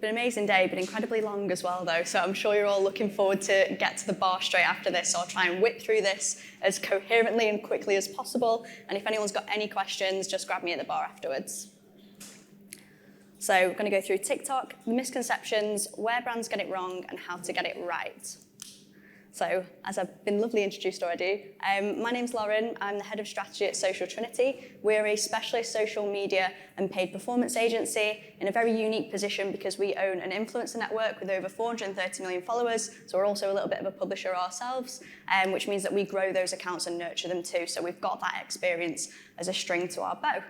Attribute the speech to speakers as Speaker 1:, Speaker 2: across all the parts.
Speaker 1: been an amazing day, been incredibly long as well though, so I'm sure you're all looking forward to get to the bar straight after this. I'll try and whip through this as coherently and quickly as possible, and if anyone's got any questions, just grab me at the bar afterwards. So we're going to go through TikTok, the misconceptions, where brands get it wrong, and how to get it right. So, as I've been lovely introduced already, my name's Lauren. I'm the head of strategy at Social Trinity. We're a specialist social media and paid performance agency in a very unique position because we own an influencer network with over 430 million followers. So we're also a little bit of a publisher ourselves, which means that we grow those accounts and nurture them too. So we've got that experience as a string to our bow.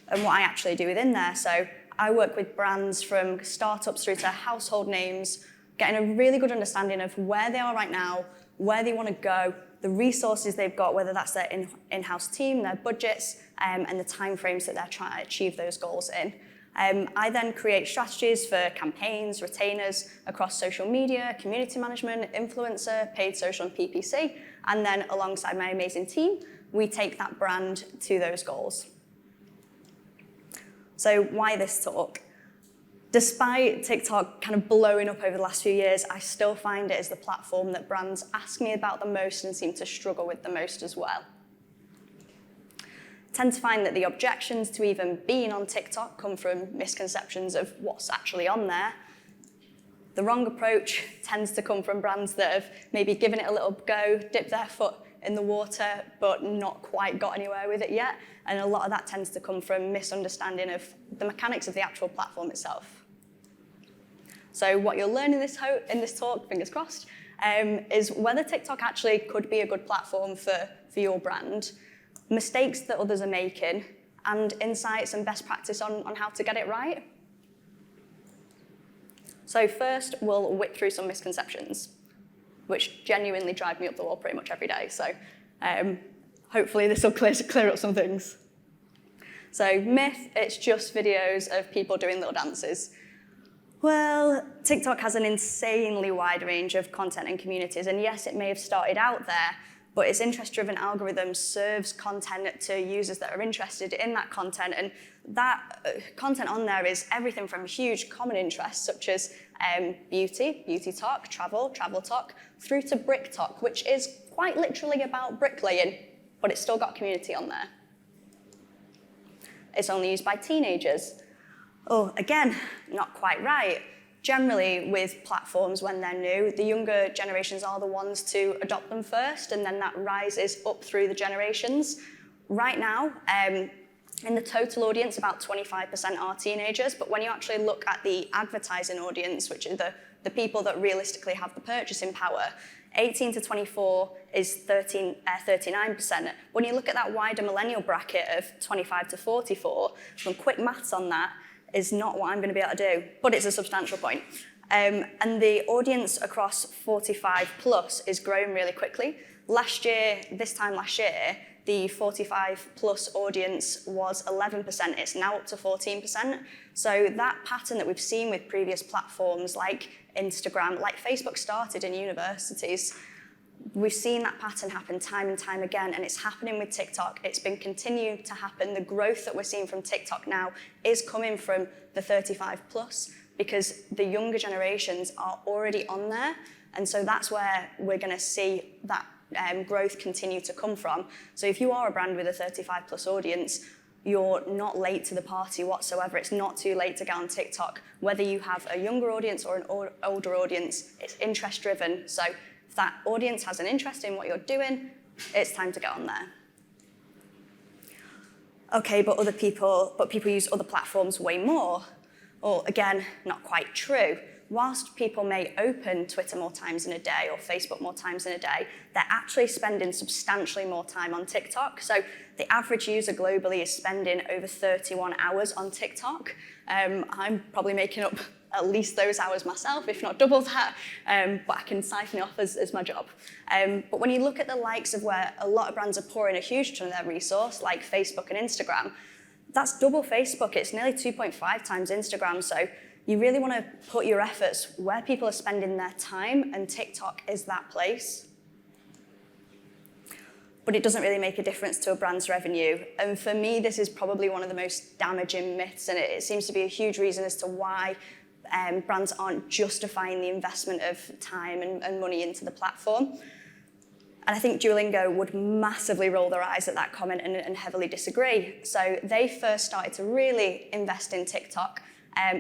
Speaker 1: And what I actually do within there. So I work with brands from startups through to household names, getting a really good understanding of where they are right now, where they want to go, the resources they've got, whether that's their in-house team, their budgets, and the timeframes that they're trying to achieve those goals in. I then create strategies for campaigns, retainers across social media, community management, influencer, paid social, and PPC. And then alongside my amazing team, we take that brand to those goals. So why this talk? Despite TikTok kind of blowing up over the last few years, I still find it as the platform that brands ask me about the most and seem to struggle with the most as well. I tend to find that the objections to even being on TikTok come from misconceptions of what's actually on there. The wrong approach tends to come from brands that have maybe given it a little go, dipped their foot in the water, but not quite got anywhere with it yet. And a lot of that tends to come from misunderstanding of the mechanics of the actual platform itself. So what you'll learn in this talk, fingers crossed, is whether TikTok actually could be a good platform for your brand, mistakes that others are making, and insights and best practice on how to get it right. So first, we'll whip through some misconceptions, which genuinely drive me up the wall pretty much every day. So hopefully this will clear up some things. So myth, it's just videos of people doing little dances. Well, TikTok has an insanely wide range of content and communities, and yes, it may have started out there, but its interest-driven algorithm serves content to users that are interested in that content, and that content on there is everything from huge common interests such as beauty talk, travel talk, through to brick talk, which is quite literally about bricklaying, but it's still got community on there. It's only used by teenagers. Oh, again, not quite right. Generally, with platforms, when they're new, the younger generations are the ones to adopt them first, and then that rises up through the generations. Right now, in the total audience, about 25% are teenagers, but when you actually look at the advertising audience, which are the people that realistically have the purchasing power, 18 to 24 is 39%. When you look at that wider millennial bracket of 25 to 44, some quick maths on that is not what I'm going to be able to do, but it's a substantial point. And the audience across 45 plus is growing really quickly. This time last year, the 45 plus audience was 11%. It's now up to 14%. So that pattern that we've seen with previous platforms like Instagram, like Facebook started in universities, we've seen that pattern happen time and time again, and it's happening with TikTok. It's been continuing to happen. The growth that we're seeing from TikTok now is coming from the 35 plus because the younger generations are already on there, and so that's where we're going to see that growth continue to come from. So if you are a brand with a 35 plus audience, you're not late to the party whatsoever. It's not too late to get on TikTok. Whether you have a younger audience or an older audience, it's interest driven. So if that audience has an interest in what you're doing, it's time to get on there. Okay, but people use other platforms way more. Or again, not quite true. Whilst people may open Twitter more times in a day or Facebook more times in a day, they're actually spending substantially more time on TikTok. So the average user globally is spending over 31 hours on TikTok. I'm probably making up at least those hours myself, if not double that, but I can siphon it off as my job. But when you look at the likes of where a lot of brands are pouring a huge ton of their resource, like Facebook and Instagram, that's double Facebook. It's nearly 2.5 times Instagram. So you really want to put your efforts where people are spending their time, and TikTok is that place. But it doesn't really make a difference to a brand's revenue. And for me, this is probably one of the most damaging myths, and it seems to be a huge reason as to why brands aren't justifying the investment of time and money into the platform. And I think Duolingo would massively roll their eyes at that comment and heavily disagree. So they first started to really invest in TikTok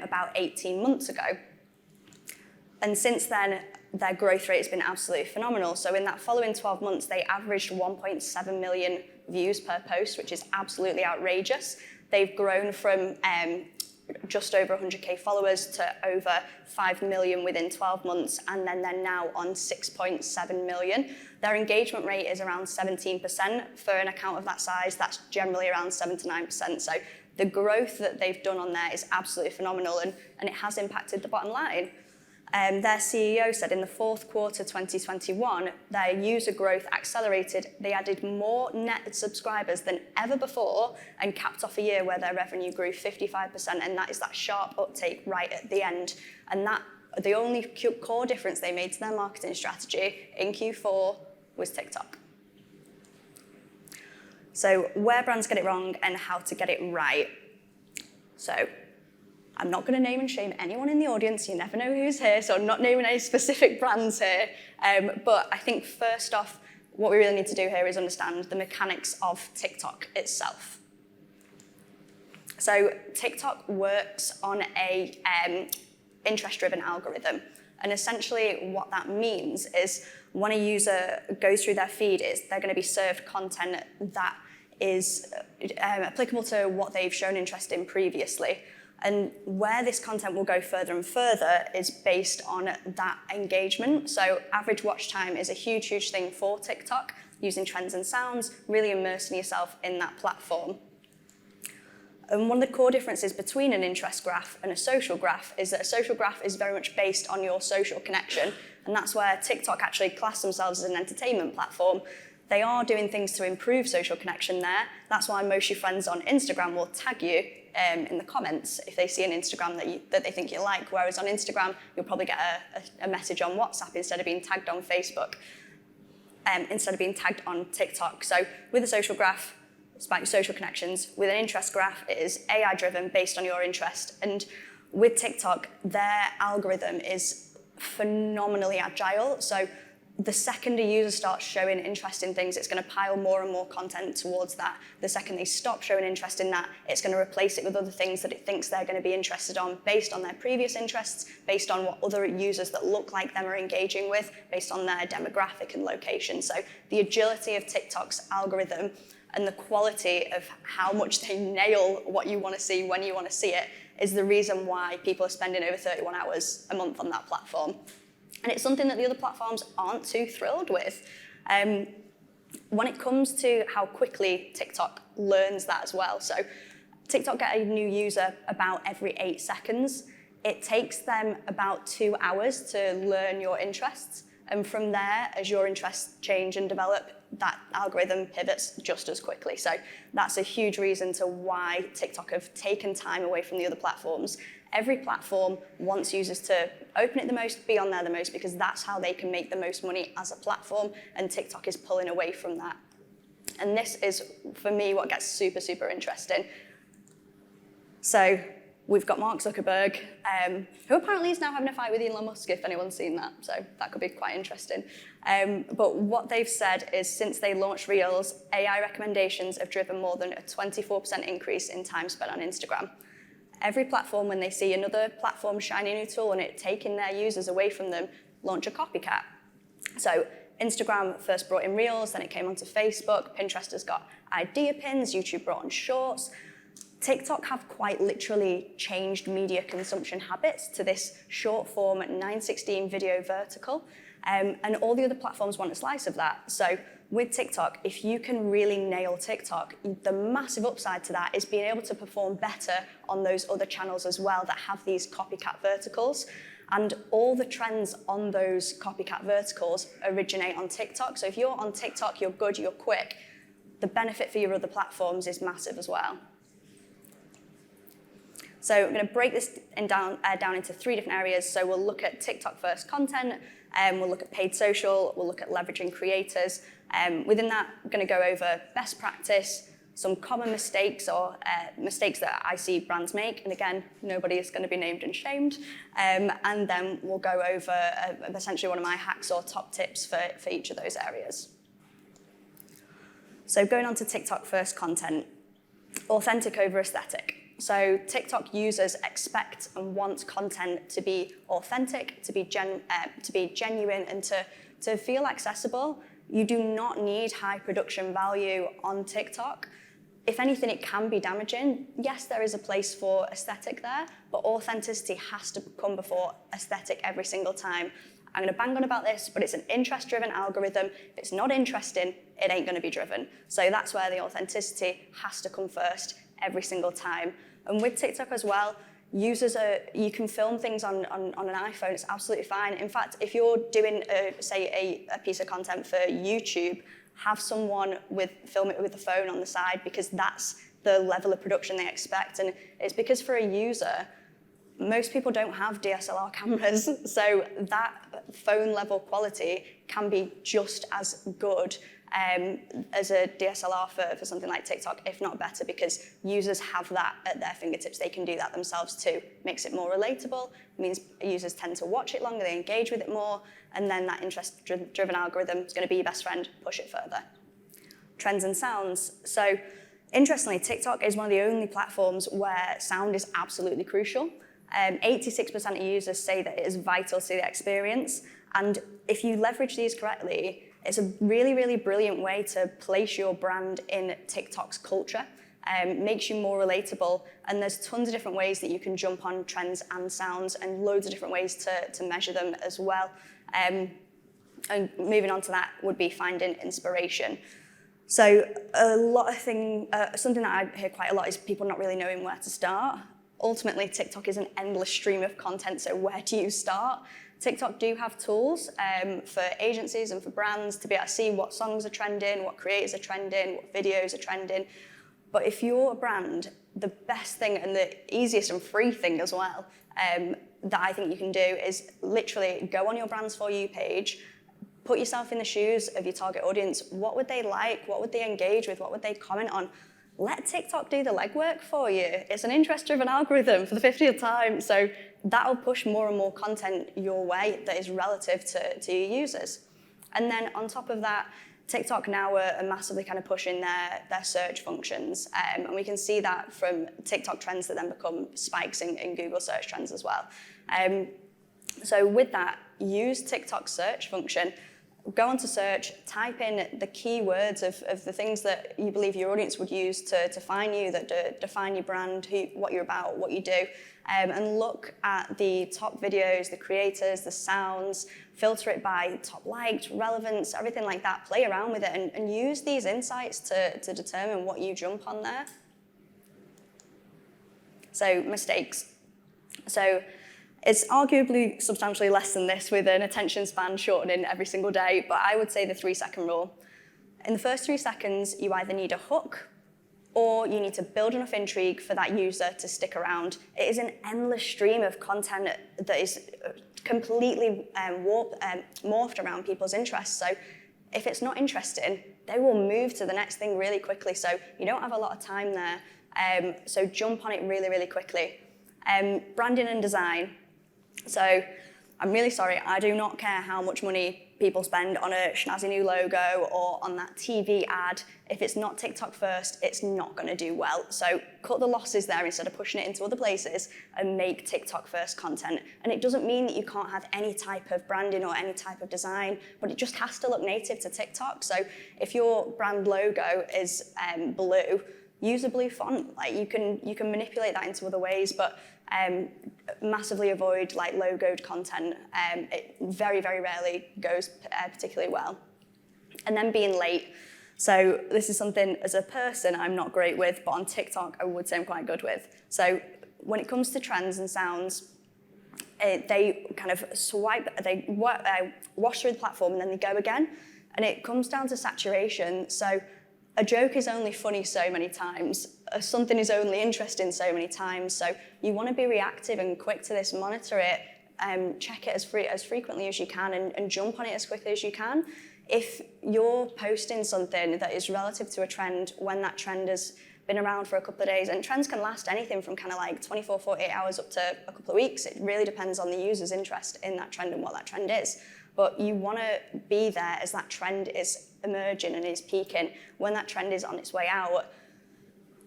Speaker 1: about 18 months ago. And since then, their growth rate has been absolutely phenomenal. So in that following 12 months, they averaged 1.7 million views per post, which is absolutely outrageous. They've grown from just over 100K followers to over 5 million within 12 months, and then they're now on 6.7 million. Their engagement rate is around 17%. For an account of that size, that's generally around 7 to 9%. So the growth that they've done on there is absolutely phenomenal, and it has impacted the bottom line. Their CEO said in the fourth quarter 2021, their user growth accelerated. They added more net subscribers than ever before and capped off a year where their revenue grew 55%, and that is that sharp uptake right at the end. And that the only core difference they made to their marketing strategy in Q4 was TikTok. So where brands get it wrong and how to get it right. So I'm not going to name and shame anyone in the audience. You never know who's here, so I'm not naming any specific brands here. But I think first off, what we really need to do here is understand the mechanics of TikTok itself. So TikTok works on a interest-driven algorithm. And essentially what that means is when a user goes through their feed, they're going to be served content that is applicable to what they've shown interest in previously. And where this content will go further and further is based on that engagement. So average watch time is a huge, huge thing for TikTok, using trends and sounds, really immersing yourself in that platform. And one of the core differences between an interest graph and a social graph is that a social graph is very much based on your social connection. And that's where TikTok actually class themselves as an entertainment platform. They are doing things to improve social connection there. That's why most of your friends on Instagram will tag you in the comments if they see an Instagram that they think you like, whereas on Instagram, you'll probably get a message on WhatsApp instead of being tagged on Facebook, instead of being tagged on TikTok. So with a social graph, it's about your social connections. With an interest graph, it is AI-driven based on your interest. And with TikTok, their algorithm is phenomenally agile. So the second a user starts showing interest in things, it's going to pile more and more content towards that. The second they stop showing interest in that, it's going to replace it with other things that it thinks they're going to be interested on based on their previous interests, based on what other users that look like them are engaging with, based on their demographic and location. So the agility of TikTok's algorithm and the quality of how much they nail what you want to see when you want to see it is the reason why people are spending over 31 hours a month on that platform. And it's something that the other platforms aren't too thrilled with. When it comes to how quickly TikTok learns that as well. So TikTok get a new user about every 8 seconds. It takes them about 2 hours to learn your interests. And from there, as your interests change and develop, that algorithm pivots just as quickly. So that's a huge reason to why TikTok have taken time away from the other platforms. Every platform wants users to open it the most, be on there the most, because that's how they can make the most money as a platform, and TikTok is pulling away from that. And this is, for me, what gets super, super interesting. So we've got Mark Zuckerberg, who apparently is now having a fight with Elon Musk, if anyone's seen that, so that could be quite interesting. But what they've said is since they launched Reels, AI recommendations have driven more than a 24% increase in time spent on Instagram. Every platform, when they see another platform shiny new tool and it taking their users away from them, launch a copycat. So Instagram first brought in Reels, then it came onto Facebook, Pinterest has got idea pins, YouTube brought on Shorts. TikTok have quite literally changed media consumption habits to this short form 9:16 video vertical, and all the other platforms want a slice of that. So with TikTok, if you can really nail TikTok, the massive upside to that is being able to perform better on those other channels as well that have these copycat verticals. And all the trends on those copycat verticals originate on TikTok. So if you're on TikTok, you're good, you're quick, the benefit for your other platforms is massive as well. So I'm going to break this down into 3 different areas. So we'll look at TikTok first content, we'll look at paid social, we'll look at leveraging creators. Within that, I'm going to go over best practice, some common mistakes or mistakes that I see brands make. And again, nobody is going to be named and shamed. And then we'll go over essentially one of my hacks or top tips for each of those areas. So going on to TikTok first content, authentic over aesthetic. So TikTok users expect and want content to be authentic, to be genuine, and to feel accessible. You do not need high production value on TikTok. If anything, it can be damaging. Yes, there is a place for aesthetic there, but authenticity has to come before aesthetic every single time. I'm going to bang on about this, but it's an interest-driven algorithm. If it's not interesting, it ain't going to be driven. So that's where the authenticity has to come first every single time. And with TikTok as well, you can film things on an iPhone, it's absolutely fine. In fact, if you're doing, say, a piece of content for YouTube, have someone film it with the phone on the side, because that's the level of production they expect. And it's because for a user, most people don't have DSLR cameras, so that phone level quality can be just as good as a DSLR for something like TikTok, if not better, because users have that at their fingertips. They can do that themselves too. Makes it more relatable, means users tend to watch it longer, they engage with it more, and then that interest-driven algorithm is going to be your best friend, push it further. Trends and sounds. So interestingly, TikTok is one of the only platforms where sound is absolutely crucial. 86% of users say that it is vital to the experience, and if you leverage these correctly, it's a really, really brilliant way to place your brand in TikTok's culture. Makes you more relatable, and there's tons of different ways that you can jump on trends and sounds, and loads of different ways to measure them as well. And moving on to that would be finding inspiration. So a lot of something that I hear quite a lot is people not really knowing where to start. Ultimately, TikTok is an endless stream of content, so where do you start? TikTok do have tools for agencies and for brands to be able to see what songs are trending, what creators are trending, what videos are trending. But if you're a brand, the best thing and the easiest and free thing as well that I think you can do is literally go on your brand's For You page, put yourself in the shoes of your target audience. What would they like? What would they engage with? What would they comment on? Let TikTok do the legwork for you. It's an interest-driven algorithm for the 50th time, so that'll push more and more content your way that is relative to your users. And then on top of that, TikTok now are massively kind of pushing their search functions, and we can see that from TikTok trends that then become spikes in Google search trends as well. So with that, use TikTok's search function. Go onto search, type in the keywords of the things that you believe your audience would use to find you, that define your brand, what you're about, what you do, and look at the top videos, the creators, the sounds, filter it by top liked, relevance, everything like that. Play around with it and use these insights to determine what you jump on there. So mistakes. So it's arguably substantially less than this, with an attention span shortening every single day, but I would say the 3-second rule. In the first 3 seconds, you either need a hook or you need to build enough intrigue for that user to stick around. It is an endless stream of content that is completely morphed around people's interests. So if it's not interesting, they will move to the next thing really quickly. So you don't have a lot of time there. So jump on it really, really quickly. Branding and design. So I'm really sorry, I do not care how much money people spend on a snazzy new logo or on that TV ad. If it's not TikTok first, it's not going to do well. So cut the losses there instead of pushing it into other places, and make TikTok first content. And it doesn't mean that you can't have any type of branding or any type of design, but it just has to look native to TikTok. So if your brand logo is blue, use a blue font. Like you can manipulate that into other ways, but massively avoid like logoed content. It very, very rarely goes particularly well. And then being late. So this is something as a person I'm not great with, but on TikTok I would say I'm quite good with. So when it comes to trends and sounds, they kind of wash through the platform and then they go again. And it comes down to saturation. So a joke is only funny so many times. Something is only interesting so many times. So you want to be reactive and quick to this, monitor it, check it as frequently as you can, and jump on it as quickly as you can. if you're posting something that is relative to a trend when that trend has been around for a couple of days, and trends can last anything from kind of like 24, 48 hours up to a couple of weeks. It really depends on the user's interest in that trend and what that trend is. But you want to be there as that trend is emerging and is peaking. When that trend is on its way out,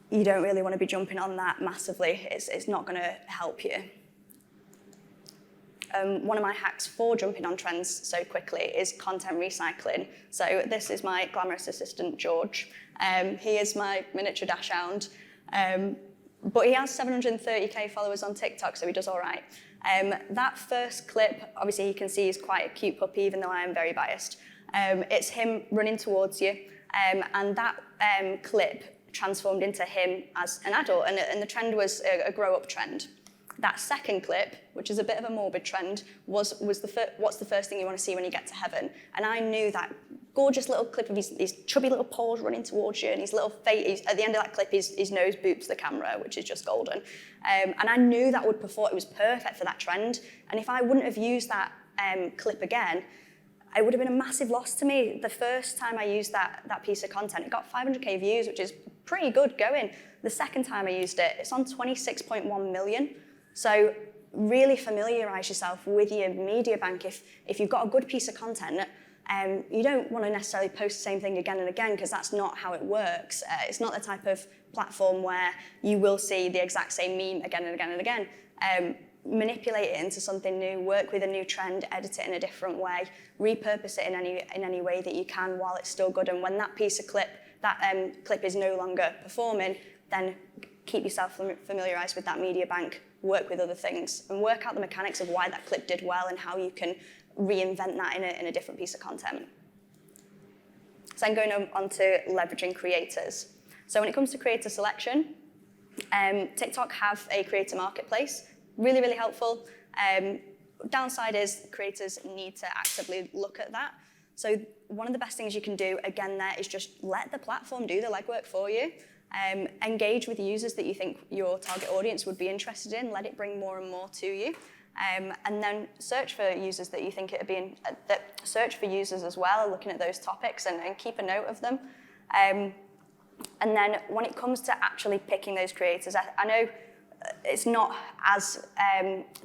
Speaker 1: you don't really want to be jumping on that massively. It's not going to help you. One of my hacks for jumping on trends so quickly is content recycling. So this is my glamorous assistant, George. He is my miniature dachshund, but he has 730k followers on TikTok, so he does all right. That first clip, obviously you can see he's quite a cute puppy, even though I am very biased. It's him running towards you, and that clip transformed into him as an adult, and the trend was a grow-up trend. That second clip, which is a bit of a morbid trend, was what's the first thing you want to see when you get to heaven? And I knew that gorgeous little clip of his chubby little paws running towards you, and his little face, at the end of that clip, his nose boops the camera, which is just golden. And I knew that would perform, it was perfect for that trend. And if I wouldn't have used that clip again, it would have been a massive loss to me. The first time I used that piece of content, it got 500k views, which is pretty good going. The second time I used it, it's on 26.1 million. So really familiarise yourself with your media bank. If you've got a good piece of content, you don't want to necessarily post the same thing again and again, because that's not how it works. It's not the type of platform where you will see the exact same meme again and again and again. Manipulate it into something new, work with a new trend, edit it in a different way, repurpose it in any way that you can while it's still good. And when that piece of clip is no longer performing, then keep yourself familiarised with that media bank, work with other things, and work out the mechanics of why that clip did well and how you can reinvent that in a different piece of content. So I'm going on to leveraging creators. So when it comes to creator selection, TikTok have a creator marketplace, really, really helpful. Downside is creators need to actively look at that. So one of the best things you can do, again, there is just let the platform do the legwork for you. Engage with users that you think your target audience would be interested in. Let it bring more and more to you. And then search for users that you think it would be search for users as well, looking at those topics and keep a note of them. And then when it comes to actually picking those creators, I know it's not as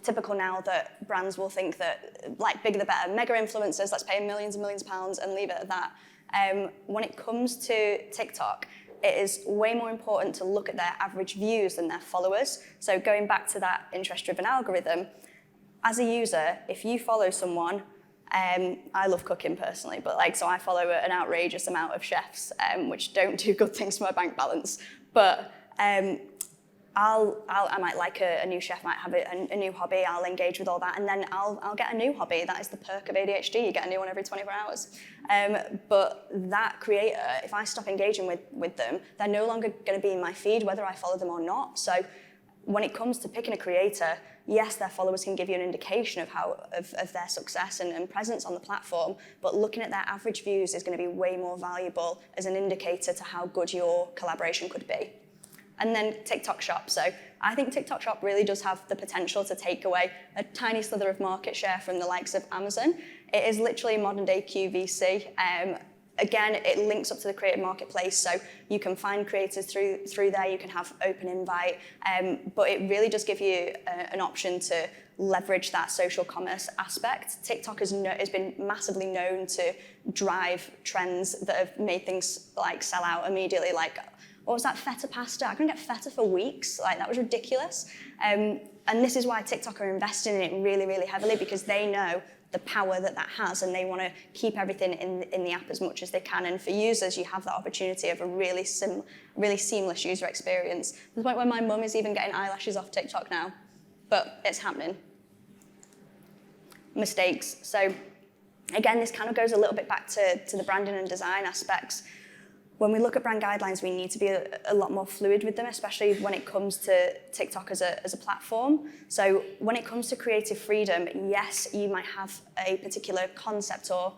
Speaker 1: typical now that brands will think that like bigger the better, mega influencers, let's pay millions and millions of pounds and leave it at that. When it comes to TikTok, it is way more important to look at their average views than their followers. So going back to that interest-driven algorithm, as a user, if you follow someone, I love cooking personally, but so I follow an outrageous amount of chefs, which don't do good things for my bank balance. But I might like a new chef, might have a new hobby, I'll engage with all that, and then I'll get a new hobby. That is the perk of ADHD, you get a new one every 24 hours. But that creator, if I stop engaging with them, they're no longer going to be in my feed, whether I follow them or not. So when it comes to picking a creator, yes, their followers can give you an indication of their success and presence on the platform, but looking at their average views is going to be way more valuable as an indicator to how good your collaboration could be. And then TikTok Shop. So I think TikTok Shop really does have the potential to take away a tiny slither of market share from the likes of Amazon. It is literally modern day QVC. Again, it links up to the creator marketplace, so you can find creators through there, you can have open invite, but it really does give you an option to leverage that social commerce aspect. TikTok has been massively known to drive trends that have made things like sell out immediately, like, what was that, feta pasta? I couldn't get feta for weeks, that was ridiculous. And this is why TikTok are investing in it really, really heavily, because they know the power that has, and they want to keep everything in the app as much as they can. And for users, you have that opportunity of a really seamless user experience. To the point where my mum is even getting eyelashes off TikTok now, but it's happening. Mistakes. So again, this kind of goes a little bit back to the branding and design aspects. When we look at brand guidelines, we need to be a lot more fluid with them, especially when it comes to TikTok as a platform. So when it comes to creative freedom, yes, you might have a particular concept or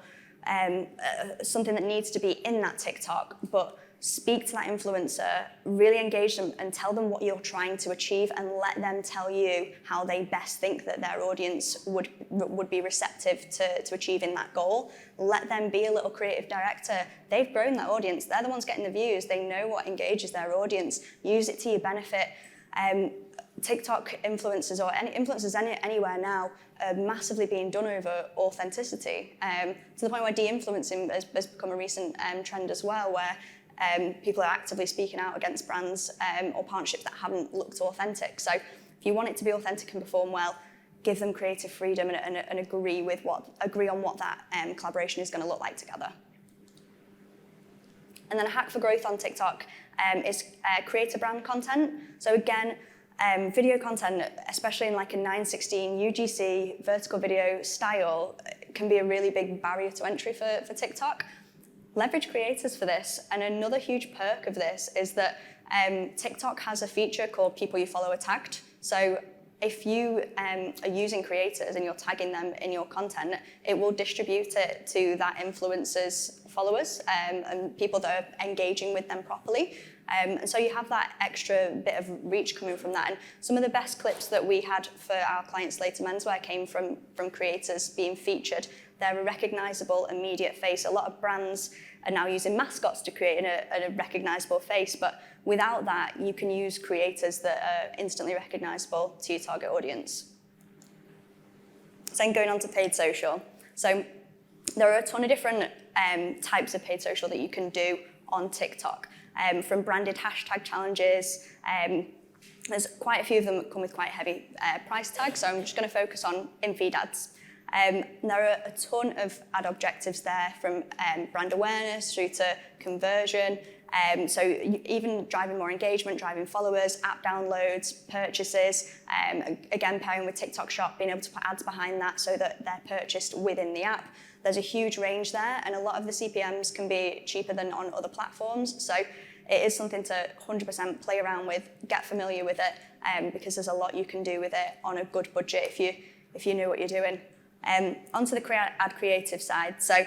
Speaker 1: something that needs to be in that TikTok, but speak to that influencer, really engage them and tell them what you're trying to achieve, and let them tell you how they best think that their audience would be receptive to achieving that goal. Let them be a little creative director. They've grown that audience. They're the ones getting the views. They know what engages their audience. Use it to your benefit. TikTok influencers or any influencers anywhere now are massively being done over authenticity, to the point where de-influencing has become a recent trend as well, where people are actively speaking out against brands or partnerships that haven't looked authentic. So if you want it to be authentic and perform well, give them creative freedom and agree on what that collaboration is going to look like together. And then a hack for growth on TikTok is creator brand content. So again, video content, especially in like a 9:16 UGC vertical video style, can be a really big barrier to entry for TikTok. Leverage creators for this, and another huge perk of this is that TikTok has a feature called People You Follow Are Tagged. So if you are using creators and you're tagging them in your content, it will distribute it to that influencer's followers and people that are engaging with them properly. And so you have that extra bit of reach coming from that. And some of the best clips that we had for our client Slater Menswear came from creators being featured. They're a recognizable, immediate face. A lot of brands are now using mascots to create a recognizable face, but without that, you can use creators that are instantly recognizable to your target audience. So then going on to paid social. So there are a ton of different types of paid social that you can do on TikTok. From branded hashtag challenges, there's quite a few of them that come with quite heavy price tags, so I'm just going to focus on in-feed ads. There are a ton of ad objectives there, from brand awareness through to conversion. So even driving more engagement, driving followers, app downloads, purchases, again pairing with TikTok Shop, being able to put ads behind that so that they're purchased within the app. There's a huge range there, and a lot of the CPMs can be cheaper than on other platforms. So it is something to 100% play around with, get familiar with it, because there's a lot you can do with it on a good budget if you know what you're doing. Onto the ad creative side. So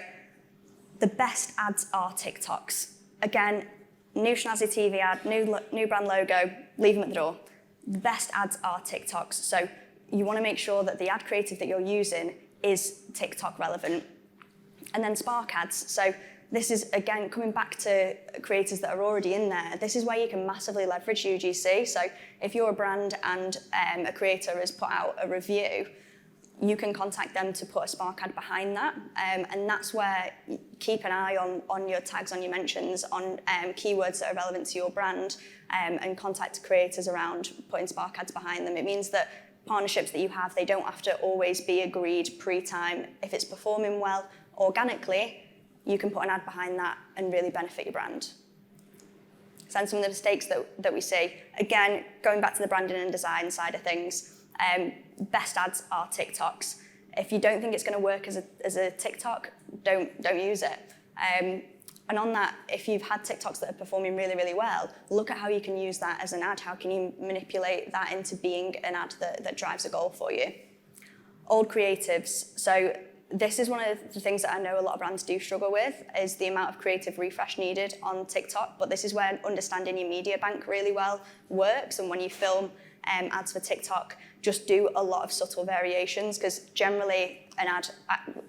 Speaker 1: the best ads are TikToks. Again, new snazzy TV ad, new brand logo, leave them at the door. The best ads are TikToks. So you want to make sure that the ad creative that you're using is TikTok relevant. And then Spark ads. So this is, again, coming back to creators that are already in there. This is where you can massively leverage UGC. So if you're a brand and a creator has put out a review, you can contact them to put a Spark ad behind that. And that's where keep an eye on your tags, on your mentions, on keywords that are relevant to your brand, and contact creators around putting Spark ads behind them. It means that partnerships that you have, they don't have to always be agreed pre-time. If it's performing well organically, you can put an ad behind that and really benefit your brand. So then some of the mistakes that we see, again, going back to the branding and design side of things, best ads are TikToks. If you don't think it's going to work as a TikTok, don't use it. And on that, if you've had TikToks that are performing really, really well, look at how you can use that as an ad. How can you manipulate that into being an ad that drives a goal for you? Old creatives. So this is one of the things that I know a lot of brands do struggle with, is the amount of creative refresh needed on TikTok. But this is where understanding your media bank really well works. And when you film ads for TikTok, just do a lot of subtle variations, because generally an ad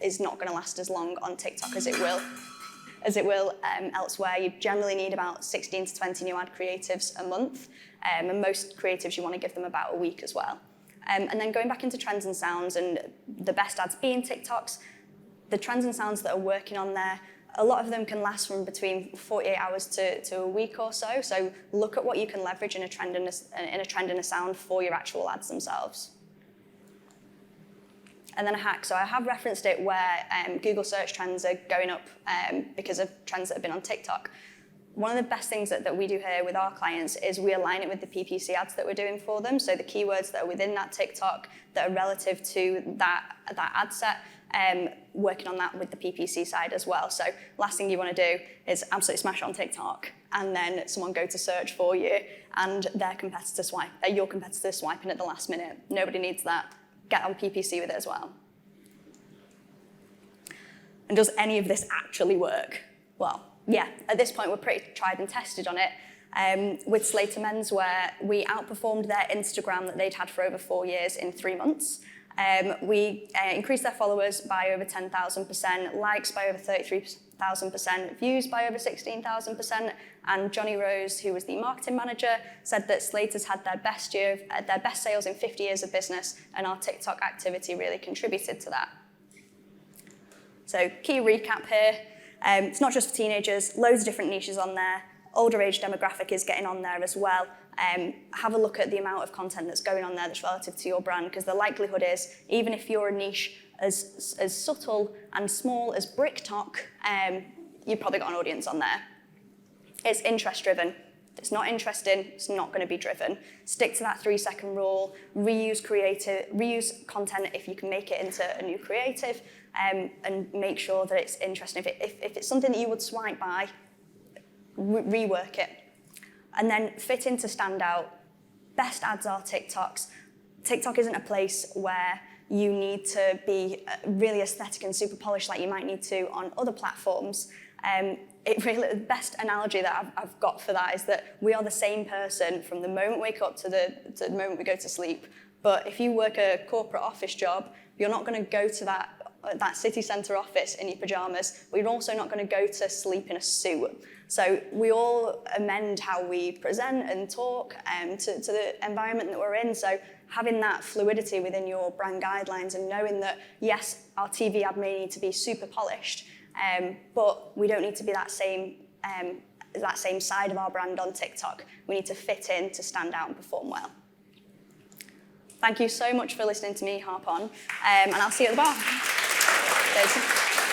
Speaker 1: is not going to last as long on TikTok as it will elsewhere. You generally need about 16 to 20 new ad creatives a month, and most creatives you want to give them about a week as well. And then going back into trends and sounds, and the best ads being TikToks, the trends and sounds that are working on there, a lot of them can last from between 48 hours to a week or so. So look at what you can leverage in a trend and a sound for your actual ads themselves. And then a hack. So I have referenced it where Google search trends are going up because of trends that have been on TikTok. One of the best things that we do here with our clients is we align it with the PPC ads that we're doing for them. So the keywords that are within that TikTok that are relative to that ad set, working on that with the PPC side as well. So last thing you want to do is absolutely smash it on TikTok and then someone go to search for you and your competitor swiping at the last minute. Nobody needs that. Get on PPC with it as well. And does any of this actually work? Well, yeah, at this point, we're pretty tried and tested on it. With Slater Menswear, we outperformed their Instagram that they'd had for over 4 years in 3 months. We increased their followers by over 10,000%, likes by over 33,000%, views by over 16,000%, and Johnny Rose, who was the marketing manager, said that Slater's had their best sales in 50 years of business, and our TikTok activity really contributed to that. So, key recap here. It's not just for teenagers, loads of different niches on there. Older age demographic is getting on there as well. Have a look at the amount of content that's going on there that's relative to your brand, because the likelihood is, even if you're a niche as subtle and small as BrickTok, you've probably got an audience on there. It's interest-driven. If it's not interesting, it's not going to be driven. Stick to that 3-second rule. Reuse content if you can make it into a new creative, and make sure that it's interesting. If it's something that you would swipe by, rework it. And then fit in to stand out. Best ads are TikToks. TikTok isn't a place where you need to be really aesthetic and super polished like you might need to on other platforms. The best analogy that I've got for that is that we are the same person from the moment we wake up to the moment we go to sleep. But if you work a corporate office job, you're not going to go to that city centre office in your pyjamas, but you're also not going to go to sleep in a suit. So we all amend how we present and talk to the environment that we're in. So having that fluidity within your brand guidelines and knowing that, yes, our TV ad may need to be super polished, but we don't need to be that same side of our brand on TikTok. We need to fit in to stand out and perform well. Thank you so much for listening to me harp on, and I'll see you at the bar. Cheers.